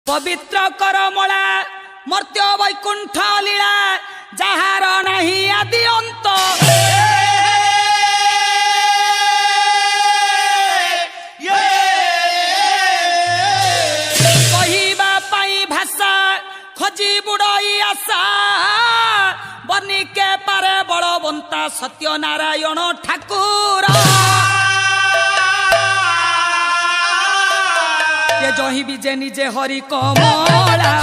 पवित्र करमला मर्त्य वैकुंठ लीला जहार नहीं आदि अंत कहवा भाषा खोजी बुड़ई आशा बनिके पारे बलवंता सत्यनारायण ठाकुर ये जही विजे निजे हरि कमला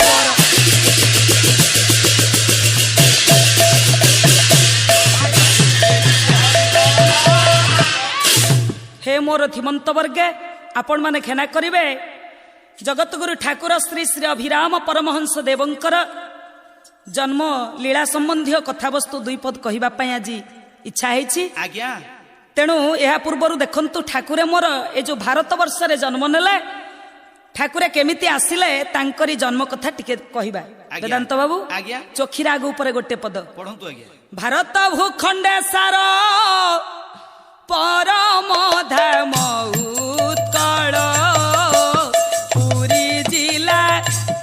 हे मोर धीमंत वर्गे आपण माने खेना करिवे जगतगुरु ठाकुर श्री श्री अभिराम परमहंस देवंकर जन्म लीला संबंधी कथावस्तु दुई पद कहिबा पई आज इच्छा हेछि आज्ञा तेणु यह पूर्वर देखंतु ठाकुरे मोर ए जो भारत वर्ष रे जन्म नेले ठाकुरे केमिति आसिले तांकरी जन्म कथा टिके कहिबा वेदांत बाबू आज्ञा चोखीरा आगु ऊपर गोटे पद पढंतु आज्ञा भारत भूखंडे सार परम धाम उत्कल पुरी जिला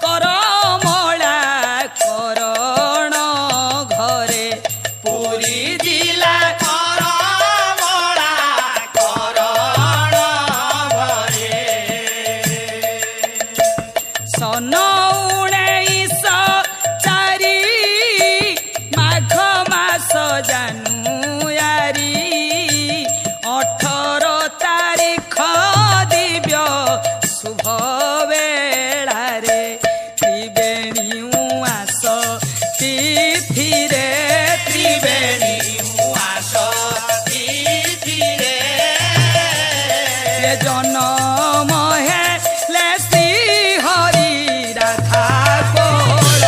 करमला करण घरे पुरी जिला करमला करण घरे सन 1904 माघ मास जानुआरी 18 तारीख दिव्य शुभ बेला रे त्रिवेणी उआस तिथि रे त्रिवेणी उआस तिथि रे जन्म हेले श्री हरि राधा गोर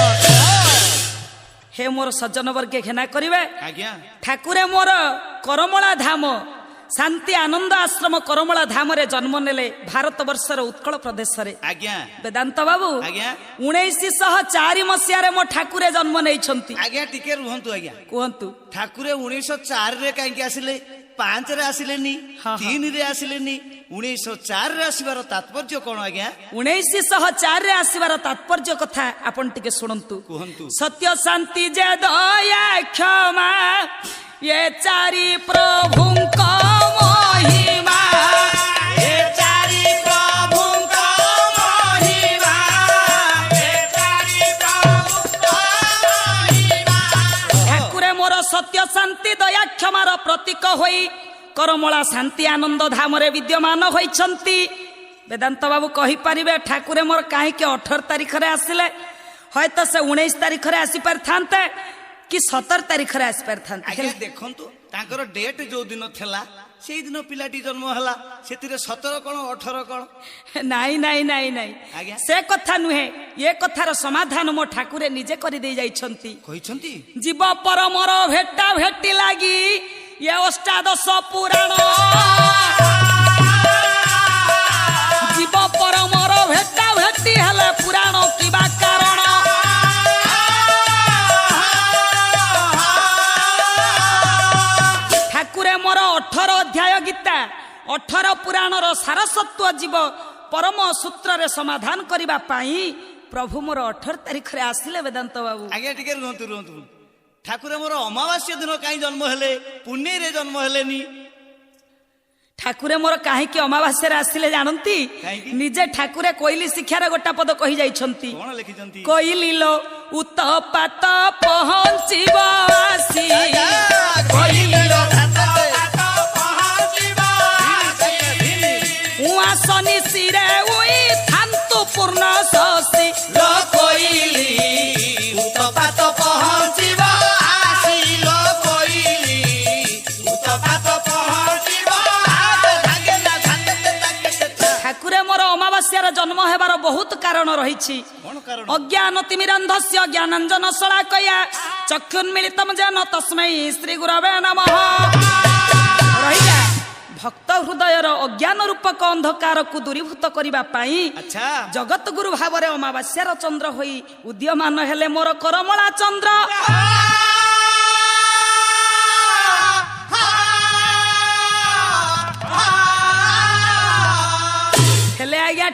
हे मोर सज्जन वर्गे घेना करिवे आज्ञा ठाकुरे मोर करमला धाम शांति आनंद आश्रम करमला धाम रे जन्म नेले भारत वर्षर उत्कल प्रदेश रे आज्ञा वेदांत बाबू आज्ञा 1904 मसीह मो ठाकुरे जन्म नहीं आज्ञा टिके रुहंतु आज्ञा कहतु ठाकुरे 1904 रे काहे आसिले 5 रे आसिलेनी हाँ, 3 रे आसिलेनी 1904 रे आसीबार तात्पर्य कोन आज्ञा 1904 रे आसीबार तात्पर्य कथा आपण टिके सुनंतु कहंतु सत्य शांति जे दया क्षमा ये चारि प्रभुंका महिमा हे चारि प्रभुंका महिमा हे चारि प्रभुंका महिमा ठाकुरे मोर सत्य शांति दया क्षमार प्रतीक होई करमला शांति आनंद धाम रे विद्यमान होइछंती वेदांत बाबू कहि परिबे ठाकुरे मोर काहे के 18 तारीख रे आसिले हयतो से 19 तारीख रे आसी परथांते कि 17 तारीख रे आसी परथांते आज्ञा देखंतु तांकर डेट जो दिन थेला सेई दिन पिलाटी जन्म हला सेतिरे 17 कोन 18 कोन नाई नाई नाई नाई आज्ञा से कथा नुहे ये कथार समाधान मो ठाकुरे निजे करि दे जाइछंती कहिछंती जीव परमर भेटा भेटी लागी ये अष्टादश पुराण जीव परमर भेटा भेटी हेले पुराण किबा कारण ठाकुरे मोर 18 अध्याय गीता 18 पुराणर सारसत्व जीव परम सूत्र रे समाधान करिबा पाई प्रभु मोर 18 तारीख रे आसिले वेदांत बाबू आज्ञा टिके रुहंतु रुहंतु ठाकुर मोर अमावास्य दिन काई जन्म हेले पुण्य रे जन्म हेलेनी ठाकुरे मोर काहे कि अमावास्या रे आसिले जानंती काहेकि? निजे ठाकुरे कोइली शिक्षार गोटा पद कहि जाइछंती कोन लिखिछंती कोइली लो उतपात पहुंचिबा आसी कोइली लो उआ सनी सिरे उई थांतु पूर्ण ससी लो कोइली उतपात पहुंचिबा आसी लो कोइली उतपात पहुंचिबा ठाकुरे मोर अमावास्यार जन्म हेबार बहुत कारण रहिछि कोन कारण अज्ञान तिमिरंधस्य ज्ञानांजन शलाकया चक्षुन्मिलितम जेन तस्मै श्री गुरवे नमः रहिला भक्त हृदयर अज्ञान रूपक अंधकार को दूरीभूत करिबा पाई अच्छा जगत गुरु भावरे अमावास्यार चंद्र होई उदीयमान हेले मोर करमला चंद्र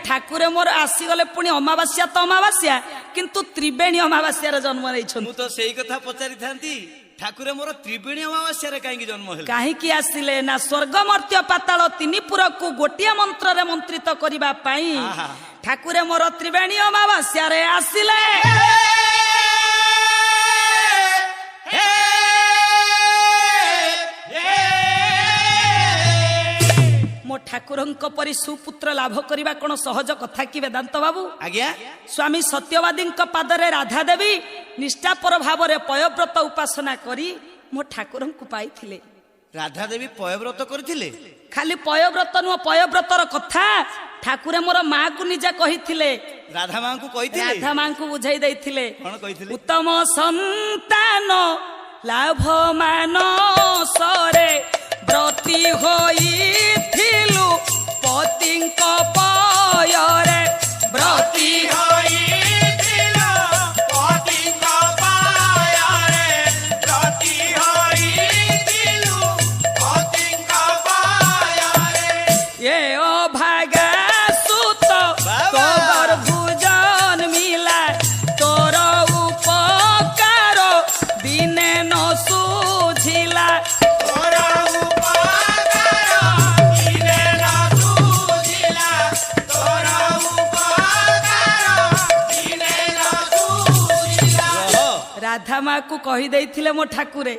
ଠାକୁରେ ମୋର ଆସିଗଲେ ପୁଣି ଅମାବାସ୍ୟା ତ ଅମାବାସ୍ୟା କିନ୍ତୁ ତ୍ରିବେଣୀ ଅମାବାସ୍ୟାରେ ଜନ୍ମ ନେଇଛନ୍ତି। ମୁଁ ତ ସେଇ କଥା ପଚାରିଥାନ୍ତି, ଠାକୁର ମୋର ତ୍ରିବେଣୀ ଅମାବାସ୍ୟାରେ କାହିଁକି ଜନ୍ମ ହେଲେ? କାହିଁକି ଆସିଲେ ନା ସ୍ୱର୍ଗ ମର୍ତ୍ତ୍ୟ ପାତାଳ ତିନିପୁରକୁ ଗୋଟିଏ ମନ୍ତ୍ରରେ ମନ୍ତ୍ରିତ କରିବା ପାଇଁ ଠାକୁରେ ମୋର ତ୍ରିବେଣୀ ଅମାବାସ୍ୟାରେ ଆସିଲେ। ମୋ ଠାକୁରଙ୍କ ପରି ସୁପୁତ୍ର ଲାଭ କରିବା କଣ ସହଜ କଥା କି ବେଦାନ୍ତ ବାବୁ? ଆଜ୍ଞା, ସ୍ୱାମୀ ସତ୍ୟବାଦୀଙ୍କ ପାଦରେ ରାଧା ଦେବୀ ନିଷ୍ଠାପର ଭାବରେ ପୟବ୍ରତ ଉପାସନା କରି ମୋ ଠାକୁରଙ୍କୁ ପାଇଥିଲେ। ରାଧା ଦେବୀ ପୟବ୍ରତ କରିଥିଲେ? ଖାଲି ପୟବ୍ରତ ନୁହଁ, ପୟବ୍ରତର କଥା ଠାକୁରେ ମୋର ମାକୁ ନିଜେ କହିଥିଲେ। ରାଧା ମାଙ୍କୁ କହିଥିଲେ? ରାଧା ମାଙ୍କୁ ବୁଝାଇ ଦେଇଥିଲେ। କଣ କହିଥିଲେ? ଉତ୍ତମ ସନ୍ତାନ ଲାଭ ମାନସରେ ବ୍ରତୀ ହୋଇଥିଲୁ ପତିଙ୍କ ପୟରେ ବ୍ରତୀ ହୋଇଥିଲୁ ପତିଙ୍କ ପୟରେ ବ୍ରତୀ ହୋଇଥିଲୁ ପତିଙ୍କ ପୟରେ ଏ ଅଭାଗା ସୁତ ତୋର ଭୁଜନ ମିଲା ତୋର ଉପକାର ଦିନେ ନ ସୁଝିଲା ତୋର ଉପକାର ଦିନେ ନ ସୁଝିଲା ତୋର ଉପକାର ଦିନେ ନ ସୁଝିଲା। ରାଧା ମା କୁ କହିଦେଇଥିଲେ ମୋ ଠାକୁରେ।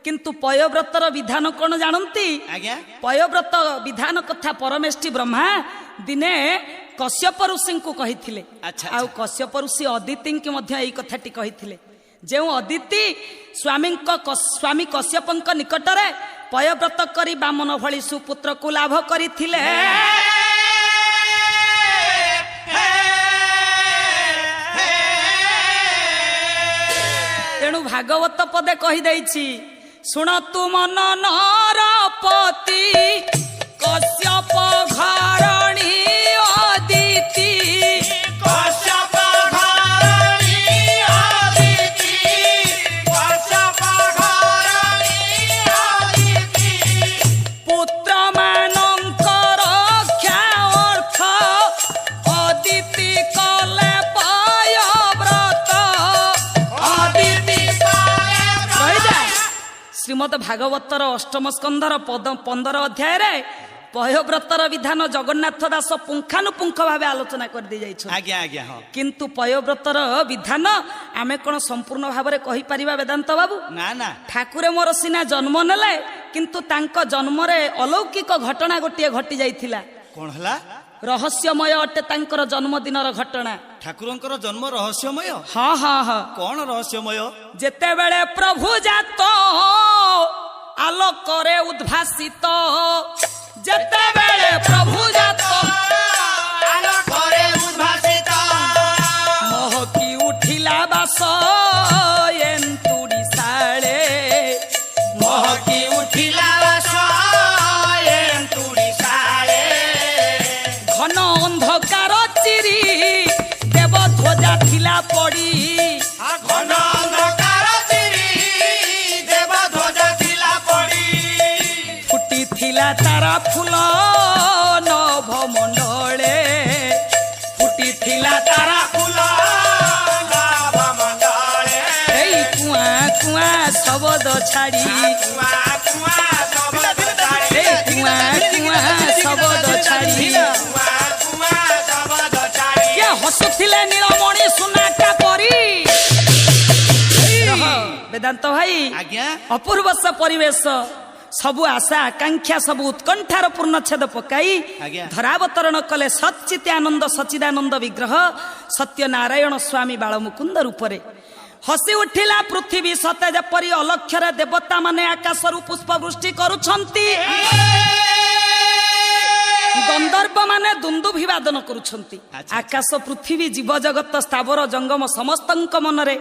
କିନ୍ତୁ ପୟବ୍ରତର ବିଧାନ କଣ ଜାଣନ୍ତି? ଆଜ୍ଞା, ପୟବ୍ରତ ବିଧାନ କଥା ପରମେଷ୍ଠି ବ୍ରହ୍ମା ଦିନେ କଶ୍ୟପ ଋଷିଙ୍କୁ କହିଥିଲେ। ଆଚ୍ଛା, ଆଉ କଶ୍ୟପ ଋଷି ଅଦିତିଙ୍କୁ ମଧ୍ୟ ଏଇ କଥାଟି କହିଥିଲେ। ଯେଉଁ ଅଦିତି ସ୍ୱାମୀ କଶ୍ୟପଙ୍କ ନିକଟରେ ପୟବ୍ରତ କରି ବାମନ ଭଳି ସୁପୁତ୍ରକୁ ଲାଭ କରିଥିଲେ। ତେଣୁ ଭାଗବତ ପଦେ କହିଦେଇଛି, ଶୁଣ ତୁ ମନ ନରପତି କଶ୍ୟପ ଘରଣୀ ଅଦିତି କଶ୍ୟପ ଘରଣୀ ଅଦିତି କଶ୍ୟପ ଘରଣୀ ଅଦିତି ପୁତ୍ର ମାନଙ୍କ ରକ୍ଷା ଅର୍ଥ ଅଦିତି କଲେ ପୟବ୍ରତ ଅଦିତି ରହିଯା। ଶ୍ରୀମଦ ଭାଗବତର ଅଷ୍ଟମ ସ୍କନ୍ଧର 15 ଅଧ୍ୟାୟରେ ପୟବ୍ରତର ବିଧାନ ଜଗନ୍ନାଥ ଦାସ ପୁଙ୍ଖାନୁପୁଙ୍ଖ ଭାବେ ଆଲୋଚନା କରିଦେଇ ଯାଇଛନ୍ତି। ଆଜ୍ଞା, ଆଜ୍ଞା, ହଁ। କିନ୍ତୁ ପୟବ୍ରତର ବିଧାନ ଆମେ କଣ ସମ୍ପୂର୍ଣ୍ଣ ଭାବରେ କହିପାରିବା ବେଦାନ୍ତ ବାବୁ? ନା ନା, ଠାକୁରେ ମୋର ସିନା ଜନ୍ମ ନେଲେ କିନ୍ତୁ ତାଙ୍କ ଜନ୍ମରେ ଅଲୌକିକ ଘଟଣା ଗୋଟିଏ ଘଟି ଯାଇଥିଲା। କଣ ହେଲା? ରହସ୍ୟମୟ ଅଟେ ତାଙ୍କର ଜନ୍ମଦିନର ଘଟଣା। ଠାକୁରଙ୍କର ଜନ୍ମ ରହସ୍ୟମୟ? ହଁ ହଁ ହଁ। କଣ ରହସ୍ୟମୟ? ଯେତେବେଳେ ପ୍ରଭୁ ଜାତ ଆଲୋକରେ ଉଦ୍ଭାସିତ, ଯେତେବେଳେ ପ୍ରଭୁ ଜାତ ଆଲୋକରେ ଉଦ୍ଭାସିତ ମହକି ଉଠିଲା ବାସ ଏନ୍ତୁଡ଼ି ଶାଳେ ମହକି ଉଠିଲା ବାସ ଏନ୍ତୁଡ଼ି ଶାଳେ ଘନ ଅନ୍ଧକାର ଚିରି ଦେବ ଧ୍ୱଜା ଥିଲା ପଡ଼ି ଘନ ଅନ୍ଧକାର ଚିରି ଦେବ ଧ୍ୱଜା ଥିଲା ପଡ଼ି ଫୁଟିଥିଲା ତାରା ଫୁଲ ନଭ ମଣ୍ଡଳେ ଫୁଟିଥିଲା ତାରା ଫୁଲ ନଭ ମଣ୍ଡଳେ ଏଇ କୁଆଁ କୁଆଁ ଶବଦ ଛାଡ଼ି କୁଆଁ କୁଆଁ ଶବଦ ଛାଡ଼ି ଏଇ କୁଆଁ କୁଆଁ ଶବଦ ଛାଡ଼ି କୁଆଁ କୁଆଁ ଶବଦ ଛାଡ଼ି କିଏ ହସୁଥିଲେ ନୀଳମଣି ସୁନାଟା ପରି। ରହ, ବେଦାନ୍ତ ଭାଇ, ଆଜ୍ଞା, ଅପୂର୍ବ ସେ ପରିବେଶ, ସବୁ ଆଶା ଆକାଂକ୍ଷା ସବୁ ଉତ୍କଣ୍ଠାର ପୂର୍ଣ୍ଣଚ୍ଛେଦ ପକାଇ ଆଜ୍ଞା। ଧରାବତରଣ କଲେ ସଚ୍ଚିତି ଆନନ୍ଦ ସଚିଦାନନ୍ଦ ବିଗ୍ରହ ସତ୍ୟନାରାୟଣ ସ୍ୱାମୀ ବାଳମୁକୁନ୍ଦ ରୂପରେ। ହସି ଉଠିଲା ପୃଥିବୀ ସତେ ଯେପରି ଅଲକ୍ଷ୍ୟରେ ଦେବତା ମାନେ ଆକାଶରୁ ପୁଷ୍ପ ବୃଷ୍ଟି କରୁଛନ୍ତି, ଗନ୍ଧର୍ବ ମାନେ ଦୁନ୍ଦୁଭି ବାଦନ କରୁଛନ୍ତି। ଆକାଶ ପୃଥିବୀ ଜୀବଜଗତ ସ୍ଥାବର ଜଙ୍ଗମ ସମସ୍ତଙ୍କ ମନରେ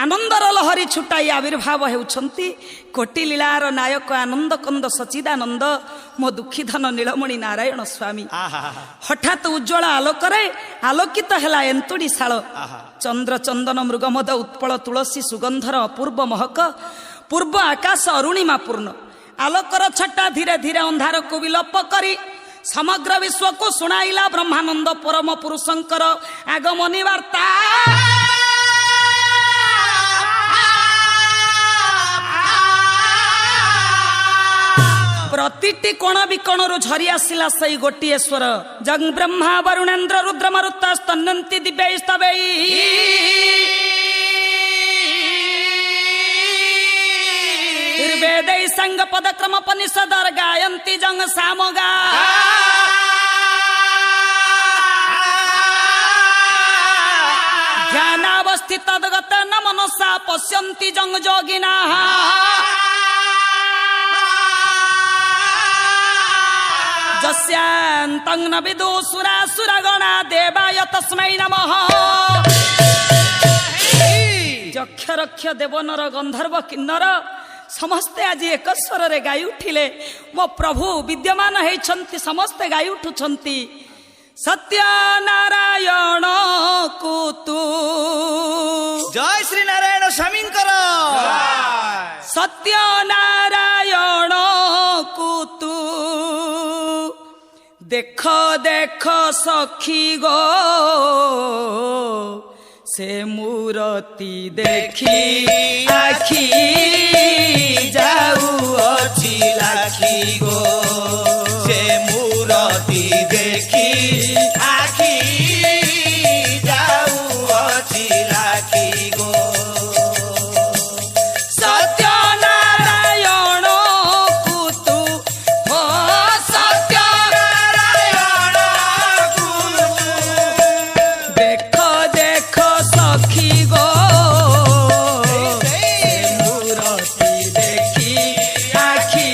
ଆନନ୍ଦର ଲହରୀ ଛୁଟାଇ ଆବିର୍ଭାବ ହେଉଛନ୍ତି। କୋଟି ଲୀଳାର ନାୟକ ଆନନ୍ଦ କନ୍ଦ ସଚିଦାନନ୍ଦ ମୋ ଦୁଃଖୀଧନ ନୀଳମଣି ନାରାୟଣ ସ୍ୱାମୀ। ହଠାତ୍ ଉଜ୍ଜଳ ଆଲୋକରେ ଆଲୋକିତ ହେଲା ଏନ୍ତୁଡ଼ି ଶାଳ। ଚନ୍ଦ୍ର ଚନ୍ଦନ ମୃଗମଦ ଉତ୍ପଳ ତୁଳସୀ ସୁଗନ୍ଧର ଅପୂର୍ବ ମହକ, ପୂର୍ବ ଆକାଶ ଅରୁଣିମା ପୂର୍ଣ୍ଣ। ଆଲୋକର ଛଟା ଧୀରେ ଧୀରେ ଅନ୍ଧାରକୁ ବିଲୋପ କରି समग्र विश्व को शुणाइला ब्रह्मानंद परम पुरुषंकर आगमनी वार्ता। प्रतिटी कोण विकोणरू झरी आसिला सही गोटिए स्वर जंग ब्रह्मा वरुणेन्द्र रुद्र मरुता स्तन्यन्ति दिव्यैस्तवै वेदै संग पद क्रम उपनिषदर गायन्ति जंग सामगा ध्यानावस्थित तद्गत न मनसा पश्यन्ति जंग जोगिनः जस्यान्तं न विदुसुरासुरगणा देवाय तस्मै नमः। यक्ष रक्ष देवनर गंधर्व किन्नर समस्ते आज एक स्वर रे गाई उठिले मो प्रभु विद्यमान हेइछन्ति समस्ते गाई उठुछन्ति सत्य नारायण कुतु जय श्री नारायण स्वामींकर सत्य नारायण कुतु देख देख सखी गो से मूर्ति देखी आखी जाऊअछि लाखी गो से मूर्ति देखी आखी जाऊअछि लाखी गो सत्य नारायण कुतु हो सत्य नारायण कुतु देख देख सखी गो मूर्ति देखी आखी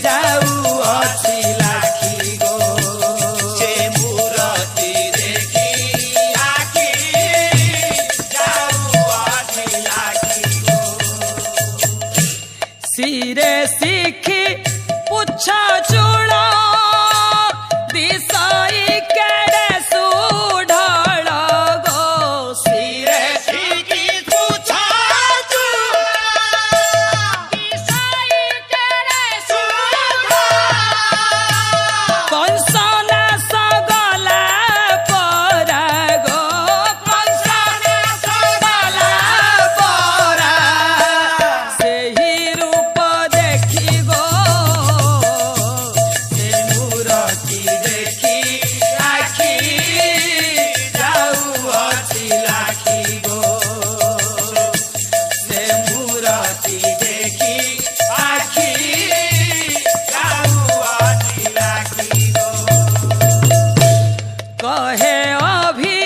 जाऊअछि लाखी गो से मूर्ति देखी आखी जाऊअछि लाखी गो सिरे शिखी पुछ चूड़ दिशई केड़े सुढळ गो सिरे सीधी पूछा तू दिशाई करे सुधा कंसना सगला परा गो कंसना सगला परा सेही रूप देखी गो से मूर्ति देखी आखी जाऊअछि लाखी गो से मूर्ति देखी आखी जाऊअछि लाखी गो कहे अभि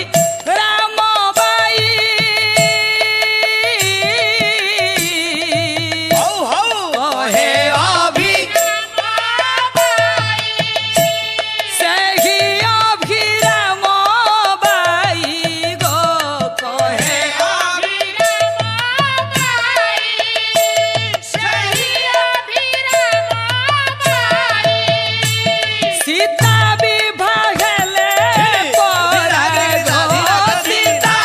राम बाई हौ हौ कहे अभि सेही अभि राम बाई गो कहे सीता विवाह हेले परा गो सीता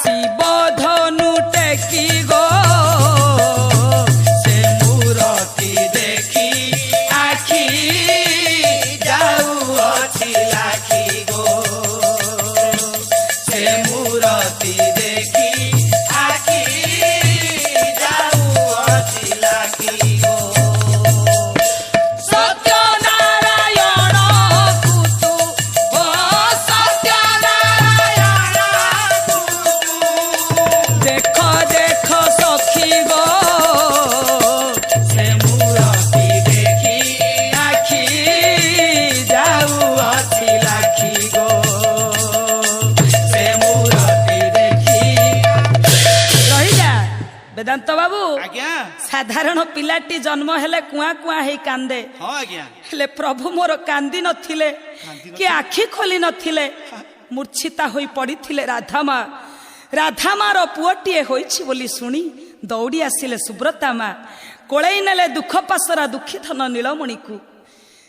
शिव धनु टेकी गो से मूर्ति देखी आखी जाऊअछि लाखी गो से मूर्ति देखी आखी जाऊअछि लाखी गो सत्य नारायण कुतु हो सत्य नारायण कुतु देख देख सखी गो से मूर्ति देखी आखी जाऊअछि लाखी गो से मूर्ति देखी रहिजा वेदांत बाबू आज्ञा साधारण पिलाटी जन्म हेले कुआ कुआ हेई कांदे हाँ आज्ञा हेले प्रभु मोर कांदी नथिले कि आखि खोली नथिले मूर्छिता होई पड़िथिले राधामा राधामार पुअटीए होइछि बोली शुणी दौड़ी आसिले सुब्रता मा कोळेई नेले दुख पासरा दुखी धन नीलमणि को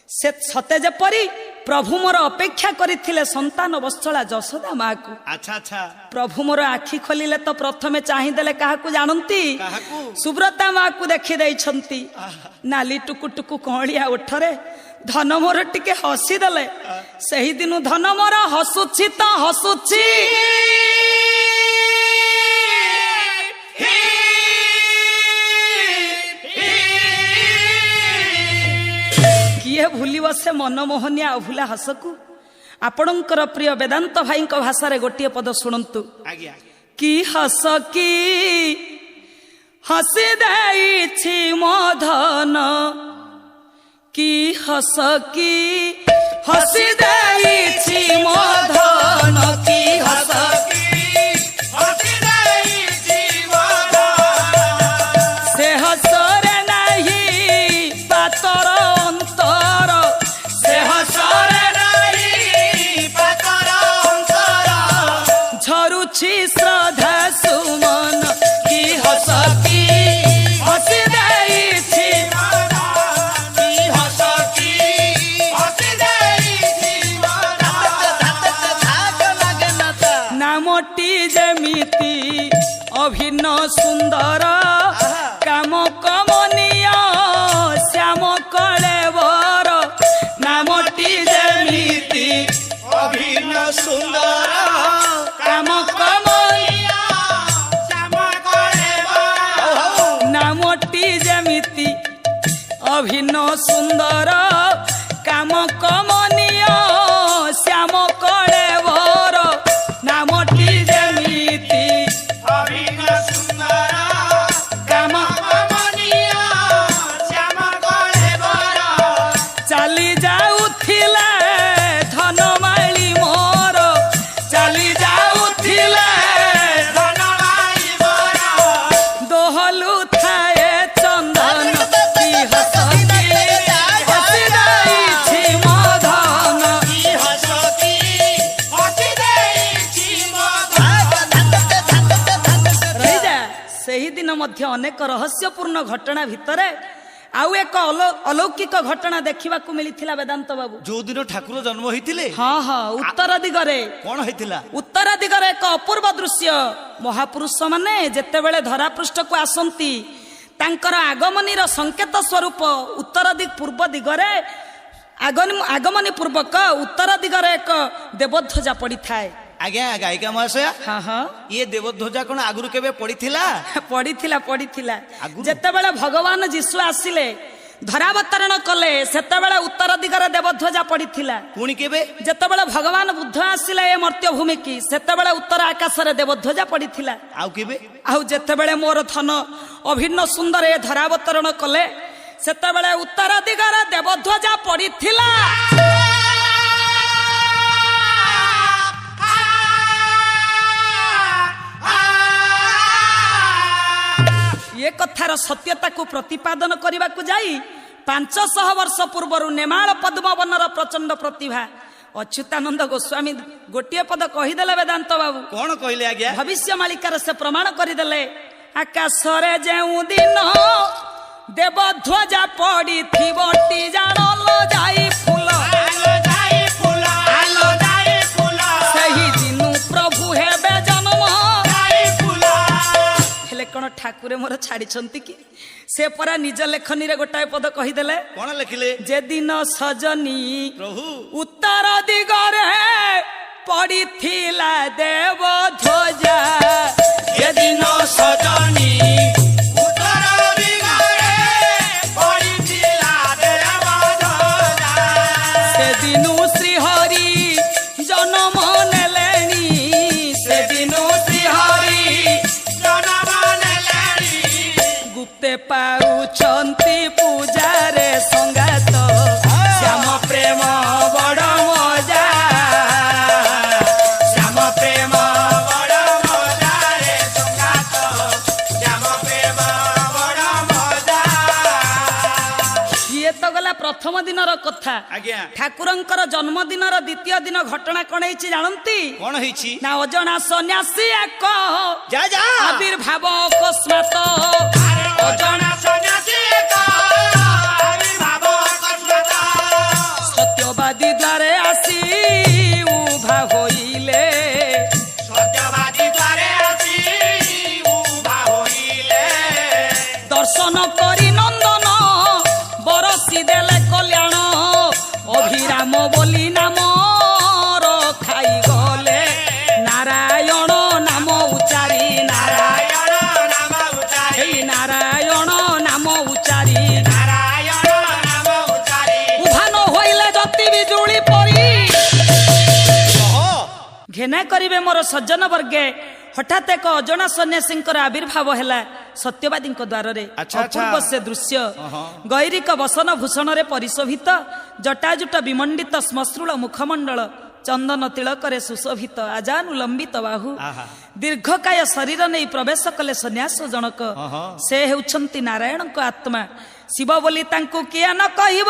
से सते जेपरी प्रभु मोर अपेक्षा करथिले संतान बत्सला जशोदा माँ को। अच्छा अच्छा प्रभु मोर आखि खोलिले तो प्रथमे चाहिदेले काहाकू जानती काहाकू? सुब्रता माँ को देखी देइछंती नाली टुकु टुकु कौड़िया उठरे धन मोर टिके हसी देले सही दिनु धन मोर हसुछि तो हसुछि किए भूली बसे मनमोहनिया अभुला हसकू। आपणकर प्रिय वेदांत भाई भाषा गोटे पद शुणु आज्ञा कि हस की हसी देइछि मो धन कि हस की हसी देइछि मो धन कि हस से हसरे नहीं पातर अंतर से हसरे झरुछि श्रद्धा सुमन कि हस की हसी देइछि नामटी जेमिति अभिन्न सुंदर काम कमनीय श्याम कलेवर नामटी जेमिति अभिन्न सुंदर काम कमनीय नामटी जेमिति अभिन्न सुंदर काम कमनीय श्याम कलेवर नामटी जेमिति अभिन्न सुंदर काम कमनीय श्याम कलेवर चाली जाउथिले धनमाली मोर चाली जाउथिले धनमाई बर दोहलु थाए चंदन की हसती हसी देइछि मो धन रही जा सही दिन मध्य अनेक रहस्यपूर्ण घटना भितरे आउ एक अलौकिक घटना देखा मिलता वेदांत बाबू जो दिन ठाकुर जन्म होइतिले हाँ हाँ उत्तर दिगरे कौन होइतिला उत्तर दिगरे एक अपूर्व दृश्य महापुरुष माने जेतेबेले धरापृष्ठ को आसंती तांकर आगमनीर संकेत स्वरूप उत्तर दिग पूर्व दिगरे आगमनी पूर्वक उत्तर दिगरे एक देवध्वजा पड़ी थाए आज्ञा गायिका महाशया हाँ हाँ ये देवध्वजा कौन आगुरु केबे पड़ीथिला पड़ीथिला आगुरु? जेतेबेले भगवान जीशु आसिले धरावतरण कले सेतेबेले उत्तर दिगरे देवध्वजा पड़ीथिला पुणी केबे जेतेबेले भगवान बुद्ध आसिले ए मर्त्य भूमि की सेतेबेले उत्तर आकाश रे देवध्वजा पड़ीथिला आउ केबे आउ जेतेबेले मोर धन अभिन्न सुंदर ए धरावतरण कले सेतेबेले उत्तर दिगरे देवध्वजा पड़ीथिला ये कथार सत्यता को प्रतिपादन करने को जाई 500 वर्ष पूर्व नेमाल पद्मवनर प्रचंड प्रतिभा अच्युतानंद गोस्वामी गोटे पद कहीदेले वेदांत बाबू कौन कहले आज्ञा भविष्य मालिकार से प्रमाण करदेले आकाश रे जेउ दिन देवध्वजा पड़ी थिबटी जानल जाई फूल सही दिनु प्रभु हेबे जन्म हेले कौन ठाकुर मोर छाड़ी कि से परा निज लेखनी रे गोटाए पद कहीदेले कौन लिखिले जे दिन सजनी प्रभु उत्तर दिगरे पड़ीथिला देवध्वजा ये दिन सजनी उत्तर दिगरे पड़ीथिला देवध्वजा से दिनु श्रीहरि जन्म नेलेनी से दिनु श्रीहरि जन्म नेलेनी गुप्ते पाउछंती पूजारे संगात श्याम प्रेम बड़ मजा श्याम प्रेम बड़ मजा रे संगात श्याम प्रेम बड़ मजा ये तो गला प्रथम दिनर कथा आज्ञा ठाकुरंकर जन्मदिनर द्वितीय दिन घटना कौन ହେଇଛି जानती कौन होइछि ना अजଣା सन्यासी एक जा जा आविर्भाव अकस्मात अजଣା सन्यासी का आविर्भाव अकस्मात सत्यवादी द्वारे ଘେନା କରିବେ ମୋର ସଜ୍ଜନ ବର୍ଗେ ହଠାତ୍ ଏକ ଅଜଣା ସନ୍ନ୍ୟାସୀଙ୍କର ଆବିର୍ଭାବ ହେଲା ସତ୍ୟବାଦୀଙ୍କ ଦ୍ୱାରରେ। ଆଚ୍ଛା, ଅପୂର୍ବ ଆଚ୍ଛା। ସେ ଦୃଶ୍ୟ ଗୈରିକ ବସନ ଭୂଷଣରେ ପରିଶୋଭିତ, ଜଟାଜୁଟ ବିମଣ୍ଡିତ ଶ୍ମଶ୍ରୁଳ ମୁଖମଣ୍ଡଳ, ଚନ୍ଦନ ତିଳକରେ ସୁଶୋଭିତ, ଆଜାନୁଲମ୍ବିତ ବାହୁ, ଦୀର୍ଘକାୟ ଶରୀର ନେଇ ପ୍ରବେଶ କଲେ ସନ୍ନ୍ୟାସ ଜଣକ। ସେ ହେଉଛନ୍ତି ନାରାୟଣଙ୍କ ଆତ୍ମା। ଶିବ ବୋଲି ତାଙ୍କୁ କିଏ ନ କହିବ।